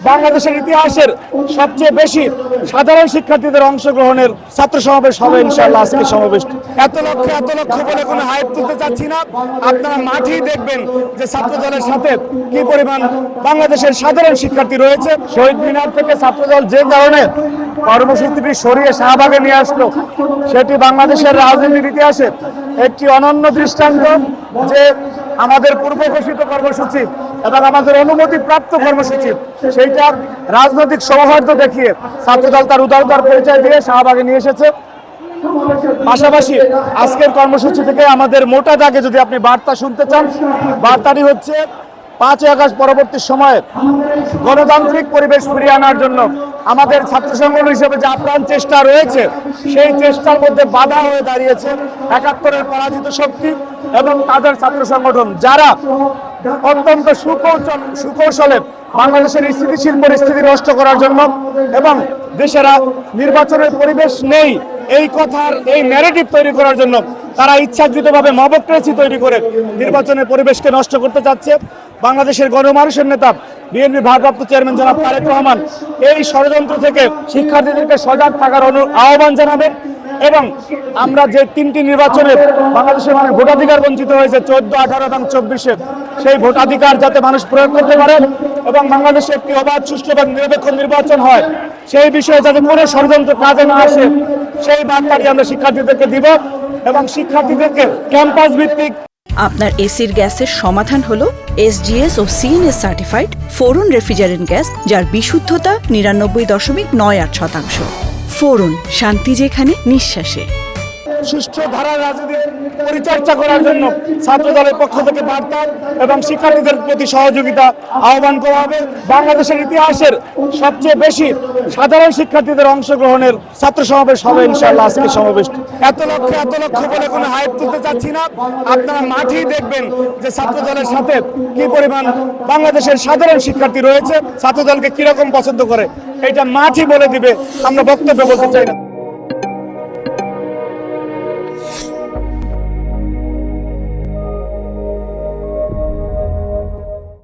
বাংলাদেশের ইতিহাসের সবচেয়ে বেশি সাধারণ শিক্ষার্থীদের অংশগ্রহণের ছাত্র সমাবেশ হবে ইনশাআল্লাহ আজকে সমাবেশ। এত লক্ষ বলে কোনো হাইপ তুলতে চাচ্ছি না, আপনারা মাঠেই দেখবেন যে ছাত্র দলের সাথে কি পরিমাণ বাংলাদেশের সাধারণ শিক্ষার্থী রয়েছে। শহীদ মিনার থেকে ছাত্রদল যে কারণে কর্মসূচিটি সরিয়ে শাহবাগে নিয়ে আসলো, সেটি বাংলাদেশের রাজনীতির ইতিহাসে একটি অনন্য দৃষ্টান্ত যে আমাদের পূর্ব ঘোষিত কর্মসূচি এবং আমাদের অনুমতি প্রাপ্ত কর্মসূচি সেইটা রাজনৈতিক সৌহার্দ্য দেখিয়ে ছাত্রদল তার উদারতার পরিচয় দিয়ে শাহবাগে নিয়ে এসেছে। পাশাপাশি আজকের কর্মসূচি থেকে আমাদের মোটা দাগে যদি আপনি বার্তা শুনতে চান, বার্তাটি হচ্ছে 5ই আগস্ট পরবর্তী সময়ে গণতান্ত্রিক পরিবেশ ফিরিয়ে আনার জন্য আমাদের ছাত্র সংগঠন হিসেবে যে আপ্রাণ চেষ্টা রয়েছে, সেই চেষ্টার মধ্যে বাধা হয়ে দাঁড়িয়েছে 71-এর পরাজিত শক্তি এবং তাদের ছাত্র সংগঠন, যারা অত্যন্ত সুকৌশলে বাংলাদেশের স্থিতিশীল পরিস্থিতি নষ্ট করার জন্য এবং দেশের নির্বাচনের পরিবেশ নেই এই কথার এই ন্যারেটিভ তৈরি করার জন্য তারা ইচ্ছাকৃতভাবে মবক্রেসি তৈরি করে নির্বাচনের পরিবেশকে নষ্ট করতে চাচ্ছে। বাংলাদেশের গণমানুষের নেতা বিএনপি ভারপ্রাপ্ত চেয়ারম্যান জনাব তারেক রহমান এই ষড়যন্ত্র থেকে শিক্ষার্থীদেরকে সজাগ থাকার আহ্বান জানাবেন এবং আমরা যে 3টি নির্বাচনে বাংলাদেশের মানুষ ভোটাধিকার বঞ্চিত হয়েছে 14, 18 এবং 24-এ, সেই ভোটাধিকার যাতে মানুষ প্রয়োগ করতে পারে এবং বাংলাদেশে একটি অবাধ, সুষ্ঠু এবং নিরপেক্ষ নির্বাচন হয়, সেই বিষয়ে যাতে কোনো ষড়যন্ত্র কাজে না আসে, সেই বার্তাটি আমরা শিক্ষার্থীদেরকে দিব এবং শিক্ষার্থীদেরকে ক্যাম্পাস ভিত্তিক। আপনার এসির গ্যাসের সমাধান হলো SGS ও CNS সার্টিফাইড ফোরন রেফ্রিজারেন্ট গ্যাস, যার বিশুদ্ধতা 99.98%। ফোরন, শান্তি যেখানে, নিঃশ্বাসে। সুষ্ঠু ধারার রাজনীতি পরিচর্যা করার জন্য ছাত্র দলের পক্ষ থেকে বার্তা এবং শিক্ষার্থীদের প্রতি সহযোগিতা আহ্বান করা হবে। বাংলাদেশের ইতিহাসের সবচেয়ে বেশি সাধারণ শিক্ষার্থীদের অংশগ্রহণের ছাত্র সমাবেশ হবে ইনশাআল্লাহ আজকে সমাবেশ। এত লক্ষ বলে কোনো হাইপ তুলতে চাচ্ছি না, আপনারা মাঠেই দেখবেন যে ছাত্র দলের সাথে কি পরিমাণ বাংলাদেশের সাধারণ শিক্ষার্থী রয়েছে, ছাত্র দলকে কিরকম পছন্দ করে, এটা মাঠই বলে দিবে, আমরা বক্তব্য বলতে চাই না।